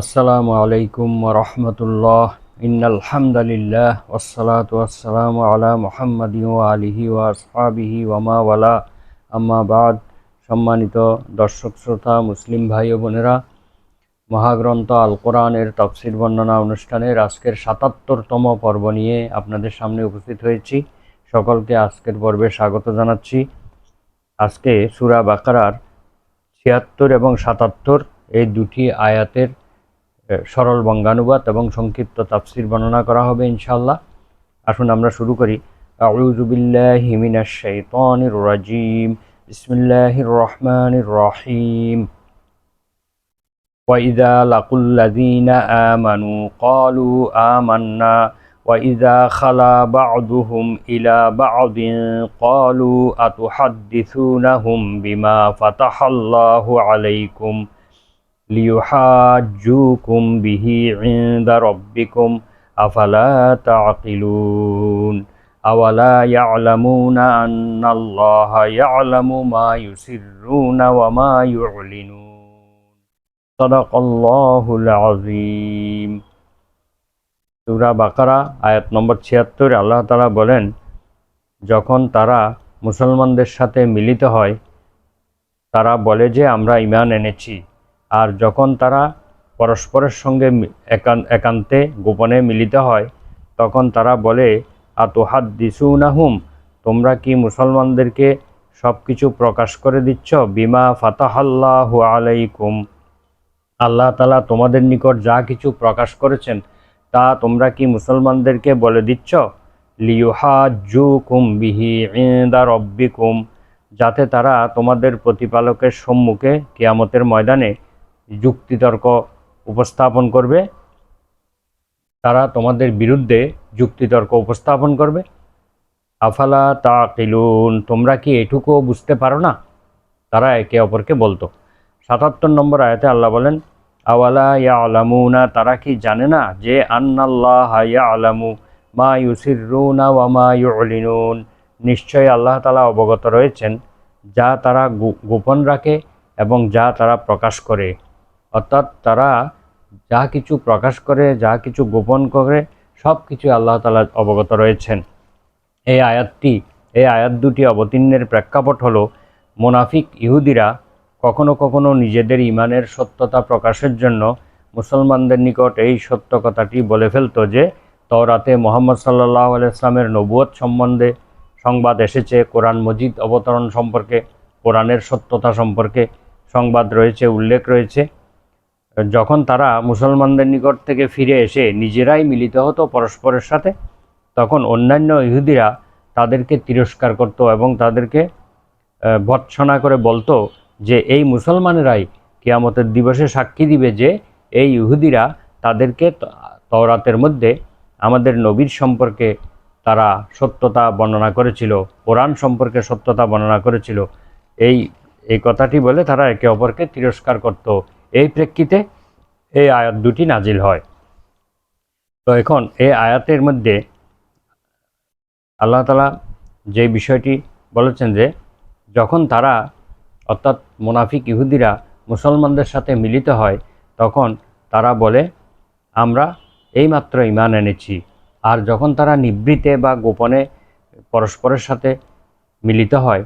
আসসালামু আলাইকুম ওয়া রাহমাতুল্লাহ। ইন্নাল হামদালিল্লাহ ওয়াসসালাতু ওয়াসসালামু আলা মুহাম্মাদিন ওয়া আলিহি ওয়া আসহাবিহি ওয়া মা ওয়ালা, আম্মা বাদ। সম্মানিত দর্শক শ্রোতা মুসলিম ভাই ও বোনেরা, মহাগ্রন্থ আল কোরআনের তাফসির বর্ণনা অনুষ্ঠানের আজকের ৭৭তম পর্ব নিয়ে আপনাদের সামনে উপস্থিত হয়েছি। সকলকে আজকের পর্বে স্বাগত জানাচ্ছি। আজকে সূরা বাকারার ৭৬ এবং ৭৭ এই দুটি আয়াতের সরল বঙ্গানুবাদ এবং সংক্ষিপ্ত তাফসির বর্ণনা করা হবে ইনশাআল্লাহ। আসুন আমরা শুরু করি। আউযু বিল্লাহি মিনাশ শাইতানির রাজীম। বিসমিল্লাহির রহমানির রহিম। ওয়া ইযা লাকুল্লাযীনা আমানু ক্বালু আমান্না ওয়া ইযা খালা বা'দুহুম ইলা বা'দিন ক্বালু আতুহাদ্দিসুনাহুম বিমা ফাতাহাল্লাহু আলাইকুম লিয়ুহাজ্জুকুম বিহি ইনদা রাব্বিকুম আফালা তা'কিলুন আওয়ালা ইয়া'লামুনা আন্নাল্লাহা ইয়া'লামু মা ইউসিররুনা ওয়া মা ইউ'লিনুন। সাদাকাল্লাহুল আযীম। সূরা বাকারা আয়াত নম্বর ৭৬। আল্লাহ তাআলা বলেন, যখন তারা মুসলমানদের সাথে মিলিত হয় তারা বলে যে আমরা ঈমান এনেছি, আর যখন তারা পরস্পরের সঙ্গে একান্তে গোপনে মিলিত হয় তখন তারা বলে আতুহাদ্দিসুনাহুম, তোমরা কি মুসলমানদেরকে সব কিছু প্রকাশ করে দিচ্ছ, বিমা ফাতাহাল্লাহু আলাইকুম, আল্লাহ তাআলা তোমাদের নিকট যা কিছু প্রকাশ করেছেন তা তোমরা কি মুসলমানদেরকে বলে দিচ্ছ, লিয়ুহাজ্জুকুম বিহি ইনদা রাব্বিকুম, যাতে তারা তোমাদের প্রতিপালকের সম্মুখে কিয়ামতের ময়দানে যুক্তিতর্ক উপস্থাপন করবে, তারা তোমাদের বিরুদ্ধে যুক্তিতর্ক উপস্থাপন করবে। আফালা তাকিলুন, তোমরা কি এটুকুও বুঝতে পারো না, তারা একে অপরকে বলতো। ৭৭ নম্বর আয়াতে আল্লাহ বলেন, আওয়ালা ইয়ালামুনা, তারা কি জানে না যে আন্নাল্লাহা ইয়ালামু মা ইউসিররুনা ওয়া মা ইউলিনুন, নিশ্চয়ই আল্লাহ তাআলা অবগত রয়েছেন যা তারা গোপন রাখে এবং যা তারা প্রকাশ করে। অর্থাৎ তারা যা কিছু প্রকাশ করে, যা কিছু গোপন করে, সব কিছু আল্লাহ তাআলা অবগত রয়েছেন। এই আয়াত দুটি অবতীর্ণের প্রেক্ষাপট হলো, মুনাফিক ইহুদিরা কখনো কখনো নিজেদের ঈমানের সত্যতা প্রকাশের জন্য মুসলমানদের নিকট এই সত্য কথাটি বলে ফেলত যে তওরাতে মুহাম্মদ সাল্লাল্লাহু আলাইহি ওয়াসাল্লামের নবুয়ত সম্বন্ধে সংবাদ এসেছে, কোরআন মজিদ অবতরণ সম্পর্কে, কোরআনের সত্যতা সম্পর্কে সংবাদ রয়েছে, উল্লেখ রয়েছে। যখন তারা মুসলমানদের নিকট থেকে ফিরে এসে নিজেরাই মিলিত হতো পরস্পরের সাথে, তখন অন্যান্য ইহুদিরা তাদেরকে তিরস্কার করত এবং তাদেরকে ভর্ৎসনা করে বলতো যে এই মুসলমানেরাই কিয়ামতের দিবসে সাক্ষী দিবে যে এই ইহুদিরা তাদেরকে তওরাতের মধ্যে আমাদের নবীর সম্পর্কে তারা সত্যতা বর্ণনা করেছিল, কোরআন সম্পর্কে সত্যতা বর্ণনা করেছিল। এই কথাটি বলে তারা একে অপরকে তিরস্কার করত। এই প্রেক্ষিতে এই আয়াত দুটি নাজিল হয়। তো এখন এই আয়াতের মধ্যে আল্লাহ তাআলা যে বিষয়টি বলেছেন যে যখন তারা অর্থাৎ মুনাফিক ইহুদিরা মুসলমানদের সাথে মিলিত হয় তখন তারা বলে আমরা এইমাত্র ঈমান এনেছি, আর যখন তারা নিভৃতে বা গোপনে পরস্পরের সাথে মিলিত হয়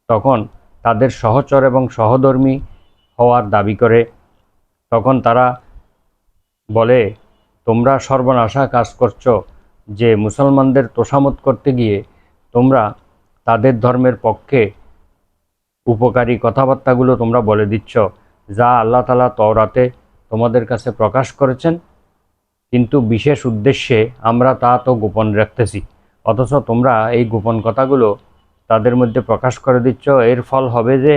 তখন তাদের সহচর এবং সহধর্মী হওয়ার দাবি করে। তখন তারা বলে তোমরা সর্বনাশা কাজ করছো, যে মুসলমানদের তোষামত করতে গিয়ে তোমরা তাদের ধর্মের পক্ষে উপকারী কথাবার্তাগুলো তোমরা বলে দিচ্ছ, যা আল্লাহ তাআলা তওরাতে তোমাদের কাছে প্রকাশ করেছেন, কিন্তু বিশেষ উদ্দেশ্যে আমরা তা তো গোপন রাখতেছি, অথচ তোমরা এই গোপন কথাগুলো তাদের মধ্যে প্রকাশ করে দিচ্ছ। এর ফল হবে যে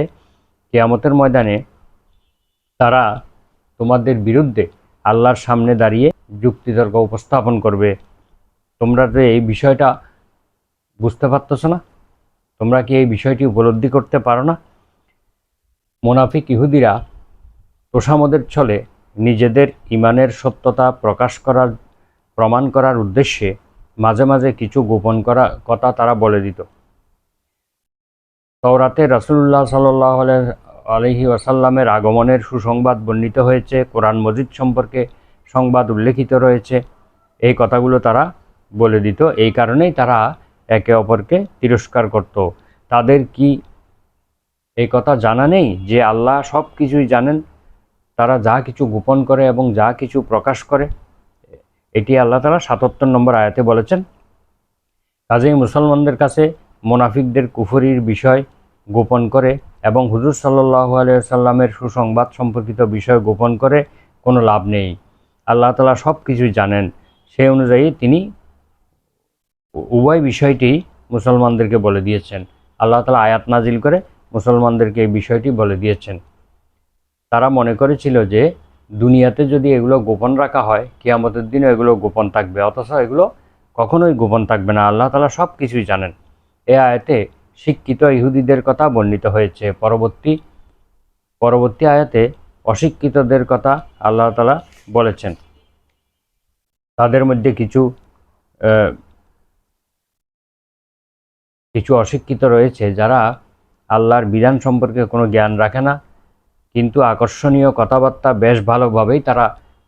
কিয়ামতের ময়দানে তারা তোমাদের বিরুদ্ধে আল্লাহর সামনে দাঁড়িয়ে যুক্তিতর্ক উপস্থাপন করবে। তোমরা তো এই বিষয়টা বুঝতে পারতেছ না? তোমরা কি এই বিষয়টি উপলব্ধি করতে পারো না? মুনাফিক ইহুদিরা তোষামদের ছলে নিজেদের ঈমানের সত্যতা প্রমাণ করার উদ্দেশ্যে মাঝে মাঝে কিছু গোপন কথা তারা বলে দিত। তওরাতে রাসূলুল্লাহ সাল্লাল্লাহু আলাইহি ওয়াসাল্লামের আগমনের সুসংবাদ বর্ণিত হয়েছে, কোরআন মজিদ সম্পর্কে সংবাদ উল্লেখিত রয়েছে। এই কথাগুলো তারা বলে দিত। এই কারণেই তারা একে অপরকে তিরস্কার করত। তাদের কি এই কথা জানা নেই যে আল্লাহ সব কিছুই জানেন? তারা যা কিছু গোপন করে এবং যা কিছু প্রকাশ করে, এটি আল্লাহ তাআলা ৭৭ নম্বর আয়াতে বলেছেন। কাজেই মুসলমানদের কাছে মুনাফিকদের কুফরির বিষয় গোপন করে এবং হুজুর সাল্লাল্লাহু আলাইহি ওয়াসাল্লামের সুসংবাদ সম্পর্কিত বিষয় গোপন করে কোনো লাভ নেই। আল্লাহ তাআলা সব কিছুই জানেন। সেই অনুযায়ী তিনি উভয় বিষয়টি মুসলমানদেরকে বলে দিয়েছেন। আল্লাহ তাআলা আয়াত নাজিল করে মুসলমানদেরকে এই বিষয়টি বলে দিয়েছেন। তারা মনে করেছিল যে দুনিয়াতে যদি এগুলো গোপন রাখা হয়, কিয়ামতের দিনে এগুলো গোপন থাকবে, অথচ এগুলো কখনোই গোপন থাকবে না। আল্লাহ তাআলা সব কিছুই জানেন। এ আয়াতে শিক্ষিত ইহুদিদের কথা বর্ণিত হয়েছে। পরবর্তী আয়াতে অশিক্ষিতদের কথা আল্লাহ তাআলা বলেছেন। তাদের মধ্যে কিছু অশিক্ষিত রয়েছে যারা আল্লাহর বিধান সম্পর্কে কোনো জ্ঞান রাখে না, কিন্তু আকর্ষণীয় কথাবার্তা বেশ ভালোভাবেই তারা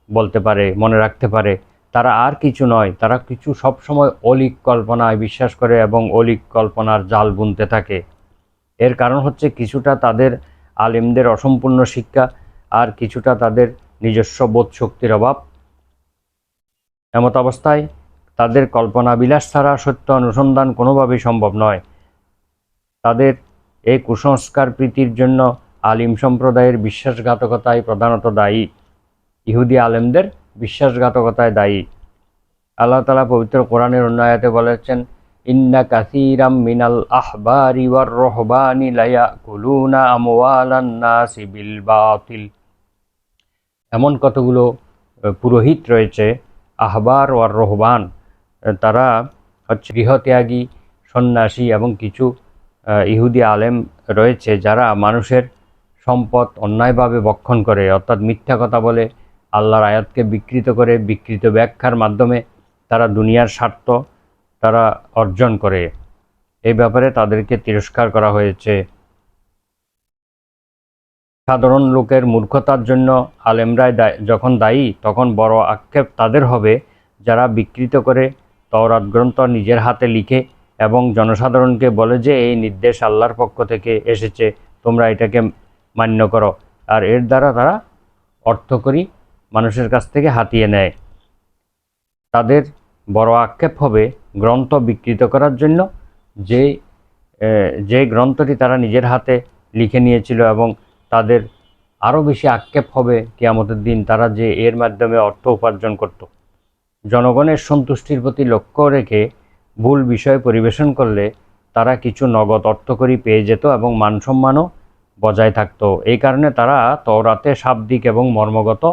বলতে পারে, মনে রাখতে পারে। তারা আর কিছু নয়, তারা কিছু সবসময় অলীক কল্পনায় বিশ্বাস করে এবং অলীক কল্পনার জাল বুনতে থাকে। এর কারণ হচ্ছে কিছুটা তাদের আলেমদের অসম্পূর্ণ শিক্ষা, আর কিছুটা তাদের নিজস্ব বোধ শক্তির অভাব। এমত অবস্থায় তাদের কল্পনাবিলাস ছাড়া সত্য অনুসন্ধান কোনোভাবেই সম্ভব নয়। তাদের এই কুসংস্কার প্রীতির জন্য আলিম সম্প্রদায়ের বিশ্বাসঘাতকতায় প্রধানত দায়ী, ইহুদি আলেমদের বিশ্বাসঘাতকতায় দায়ী। আল্লাহ তাআলা পবিত্র কোরআনের অন্য আয়াতে বলেছেন, ইন্না কাসীরাম মিনাল আহবারি ওয়ার রহবানি লায়াকুলুনা আমওয়ালান নাসি বিল বাতিল। এমন কতগুলো পুরোহিত রয়েছে, আহবার ওয়ার রহবান, তারা হচ্ছে গৃহত্যাগী, সন্ন্যাসী এবং কিছু ইহুদি আলেম রয়েছে যারা মানুষের সম্পদ অন্যায়ভাবে ভক্ষণ করে, অর্থাৎ মিথ্যা কথা বলে, আল্লাহর আয়াতকে বিকৃত করে, বিকৃত ব্যাখ্যার মাধ্যমে তারা দুনিয়ার স্বার্থ তারা অর্জন করে। এই ব্যাপারে তাদেরকে তিরস্কার করা হয়েছে। সাধারণ লোকের মূর্খতার জন্য আলেমরাই যখন দায়ী, তখন বড় আক্ষেপ তাদের হবে যারা বিকৃত করে তাওরাত গ্রন্থ নিজের হাতে লিখে এবং জনসাধারণকে বলে যে এই নির্দেশ আল্লাহর পক্ষ থেকে এসেছে, তোমরা এটাকে মান্য করো, আর এর দ্বারা তারা অর্থকরী মানুষের কাছ থেকে হাতিয়ে নেয়। তাদের বড় আক্ষেপ হবে গ্রন্থ বিকৃত করার জন্য, যে গ্রন্থটি তারা নিজের হাতে লিখে নিয়েছিল, এবং তাদের আরও বেশি আক্ষেপ হবে কিয়ামতের দিন তারা যে এর মাধ্যমে অর্থ উপার্জন করত। জনগণের সন্তুষ্টির প্রতি লক্ষ্য রেখে ভুল বিষয় পরিবেশন করলে তারা কিছু নগদ অর্থকরী পেয়ে যেত এবং মানসম্মানও বজায় থাকত। এই কারণে তারা তওরাতে শাব্দিক এবং মর্মগত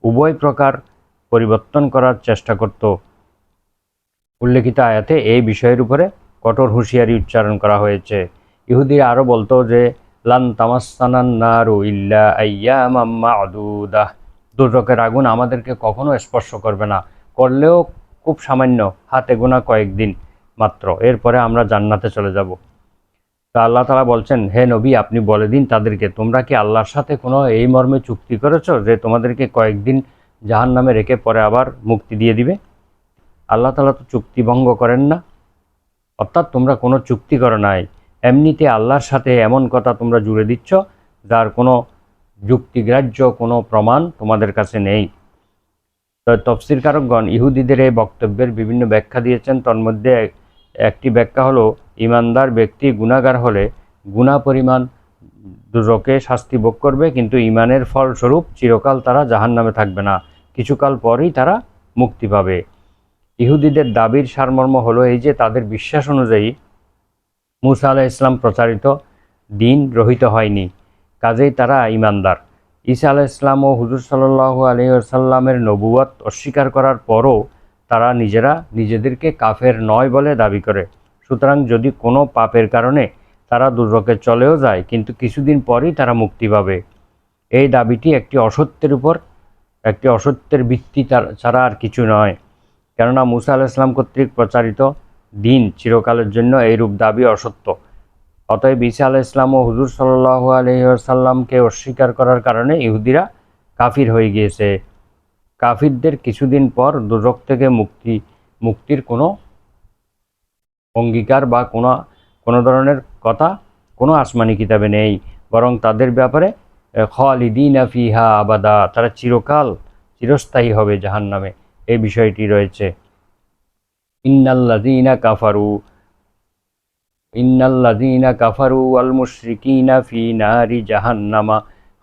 উভয় প্রকার পরিবর্তন করার চেষ্টা করত। উল্লেখিত আয়াতে এই বিষয়ের উপরে কঠোর হুঁশিয়ারি উচ্চারণ করা হয়েছে। ইহুদিরা আরও বলতো যে লান তামাসসানান নারু ইল্লা আইয়ামাম মা'দুদাহ, দুর্যোগের আগুন আমাদেরকে কখনো স্পর্শ করবে না, করলেও খুব সামান্য, হাতে গোনা কয়েকদিন মাত্র, এরপরে আমরা জান্নাতে চলে যাব। তা আল্লাহ তাআলা বলছেন, হে নবী, আপনি বলে দিন তাদেরকে, তোমরা কি আল্লাহর সাথে কোনো এই মর্মে চুক্তি করেছো যে তোমাদেরকে কয়েকদিন জাহান্নামে রেখে পরে আবার মুক্তি দিয়ে দিবে? আল্লাহ তাআলা তো চুক্তি ভঙ্গ করেন না, অর্থাৎ তোমরা কোনো চুক্তি করো নাই, এমনিতে আল্লাহর সাথে এমন কথা তোমরা জুড়ে দিচ্ছ যার কোনো যুক্তিগ্রাহ্য কোনো প্রমাণ তোমাদের কাছে নেই। তো তফসিরকারকগণ ইহুদিদের এই বক্তব্যের বিভিন্ন ব্যাখ্যা দিয়েছেন। তন্মধ্যে একটি ব্যাখ্যা হলো, ইমানদার ব্যক্তি গুনাহগার হলে গুনাহ পরিমাণ দুজকে শাস্তি ভোগ করবে, কিন্তু ইমানের ফলস্বরূপ চিরকাল তারা জাহান্নামে থাকবে না, কিছুকাল পরেই তারা মুক্তি পাবে। ইহুদিদের দাবির সারমর্ম হলো এই যে তাদের বিশ্বাস অনুযায়ী মুসা আলাইহিস সালাম প্রচারিত দিন রহিত হয়নি, কাজেই তারা ঈমানদার। ঈসা আলাইহিস সালাম ও হুজুর সাল্লাল্লাহু আলাইহি ওয়াসাল্লামের নবুয়ত অস্বীকার করার পরও তারা নিজেদেরকে কাফের নয় বলে দাবি করে। সুতরাং যদি কোনো পাপের কারণে তারা দুর্ভোগে চলেও যায়, কিন্তু কিছুদিন পরই তারা মুক্তি পাবে, এই দাবিটি একটি অসত্যের ভিত্তি ছাড়া আর কিছু নয়। কেননা মুসা আলাইহিস সালাম কর্তৃক প্রচারিত দিন চিরকালের জন্য এইরূপ দাবি অসত্য। অতএব ঈসা আলাইহিস সালাম ও হুজুর সাল্লাল্লাহু আলাইহি ওয়াসাল্লামকে অস্বীকার করার কারণে ইহুদিরা কাফির হয়ে গিয়েছে। কাফিরদের কিছুদিন পর দোজখ থেকে মুক্তির কোনো অঙ্গীকার বা কোনো ধরনের কথা কোনো আসমানি কিতাবে নেই, বরং তাদের ব্যাপারে খালিদিনা ফিহা আবাদা, তারা চিরস্থায়ী হবে জাহান্নামে, এই বিষয়টি রয়েছে। ইন্নাল্লাযীনা কাফারু ওয়াল মুশরিকিনা ফি নারি জাহান্নামা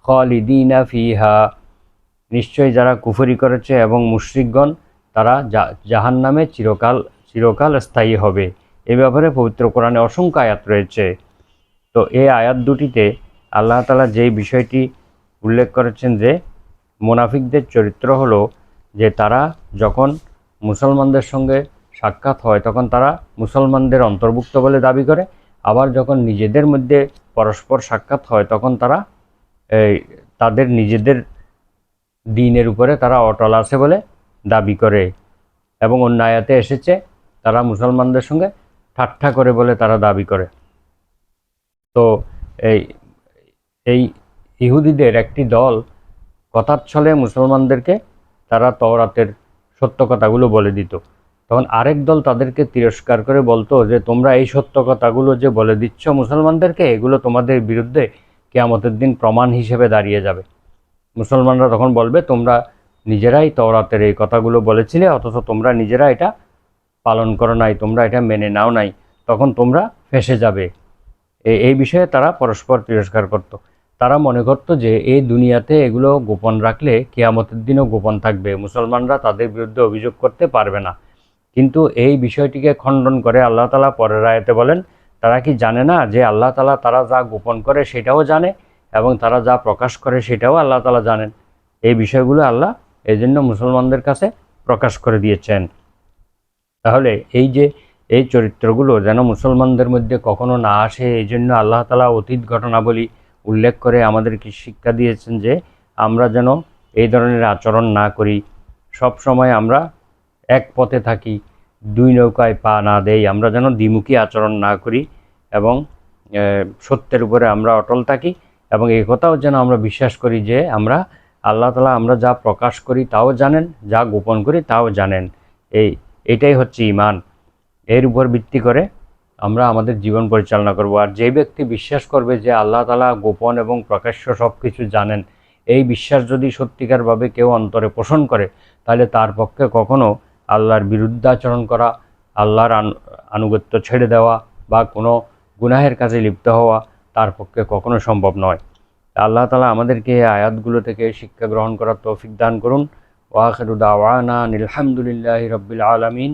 খালিদিনা ফিহা, নিশ্চয়ই যারা কুফরি করেছে এবং মুশরিকগণ তারা জাহান্নামে চিরকাল স্থায়ী হবে। এ ব্যাপারে পবিত্র কোরআনে অসংখ্য আয়াত রয়েছে। তো এই আয়াত দুটিতে আল্লাহ তাআলা যেই বিষয়টি উল্লেখ করেছেন যে মুনাফিকদের চরিত্র হলো যে তারা যখন মুসলমানদের সঙ্গে সাক্ষাৎ হয় তখন তারা মুসলমানদের অন্তর্ভুক্ত বলে দাবি করে, আবার যখন নিজেদের মধ্যে পরস্পর সাক্ষাৎ হয় তখন তারা তাদের নিজেদের দ্বীনের উপরে তারা অটল আছে বলে দাবি করে। এবং অন্য আয়াতে এসেছে তারা মুসলমানদের সঙ্গে ঠাট্টা করে বলে তারা দাবি করে। তো এই এই ইহুদিদের একটি দল কথার ছলে মুসলমানদেরকে তারা তওরাতের সত্য কথাগুলো বলে দিত, তখন আরেক দল তাদেরকে তিরস্কার করে বলতো যে তোমরা এই সত্য কথাগুলো যে বলে দিচ্ছ মুসলমানদেরকে, এগুলো তোমাদের বিরুদ্ধে কিয়ামতের দিন প্রমাণ হিসেবে দাঁড়িয়ে যাবে। মুসলমানরা তখন বলবে তোমরা নিজেরাই তওরাতের এই কথাগুলো বলেছিলে, অথচ তোমরা নিজেরা এটা পালন করো নাই, তোমরা এটা মেনে নাও নাই, তখন তোমরা ফেঁসে যাবে। এই বিষয়ে তারা পরস্পর তিরস্কার করত। তারা মনে করত যে এই দুনিয়াতে এগুলো গোপন রাখলে কিয়ামতের দিনও গোপন থাকবে, মুসলমানরা তাদের বিরুদ্ধে অভিযোগ করতে পারবে না। কিন্তু এই বিষয়টিকে খণ্ডন করে আল্লাহ তাআলা পরের আয়াতে বলেন, তারা কি জানে না যে আল্লাহ তাআলা তারা যা গোপন করে সেটাও জানে এবং তারা যা প্রকাশ করে সেটাও আল্লাহ তাআলা জানেন। এই বিষয়গুলো আল্লাহ এই জন্য মুসলমানদের কাছে প্রকাশ করে দিয়েছেন। তাহলে এই চরিত্রগুলো যেন মুসলমানদের মধ্যে কখনো না আসে, এই জন্য আল্লাহ তাআলা অতীত ঘটনাবলী উল্লেখ করে আমাদেরকে শিক্ষা দিয়েছেন যে আমরা যেন এই ধরনের আচরণ না করি, সব সময় আমরা এক পথে থাকি, দুই নৌকায় পা না দেই, আমরা যেন দ্বিমুখী আচরণ না করি এবং সত্যের উপরে আমরা অটল থাকি। এবং এই কথাও যেন আমরা বিশ্বাস করি যে আল্লাহ তাআলা আমরা যা প্রকাশ করি তাও জানেন, যা গোপন করি তাও জানেন। এটাই হচ্ছে ঈমান। এর উপর ভিত্তি করে আমরা আমাদের জীবন পরিচালনা করব। আর যে ব্যক্তি বিশ্বাস করবে যে আল্লাহ তাআলা গোপন এবং প্রকাশ্য সব কিছু জানেন, এই বিশ্বাস যদি সত্যিকারভাবে কেউ অন্তরে পোষণ করে, তাহলে তার পক্ষে কখনো আল্লাহর বিরুদ্ধাচরণ করা, আল্লাহর আনুগত্য ছেড়ে দেওয়া বা কোনো গুনাহের কাজে লিপ্ত হওয়া তার পক্ষে কখনো সম্ভব নয়। আল্লাহ তাআলা আমাদেরকে এই আয়াতগুলো থেকে শিক্ষা গ্রহণ করার তৌফিক দান করুন। ওয়া আখিরু দাওয়ানা আলহামদুলিল্লাহি রাব্বিল আলামিন।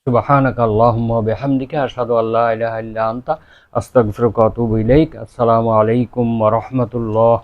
সুবহানাকা আল্লাহুম্মা ওয়া বিহামদিকা আশহাদু আল্লা ইলাহা ইল্লা আনতা আস্তাগফিরুকা ওয়া আতুবু ইলাইক। আসসালামু আলাইকুম ওয়া রাহমাতুল্লাহ।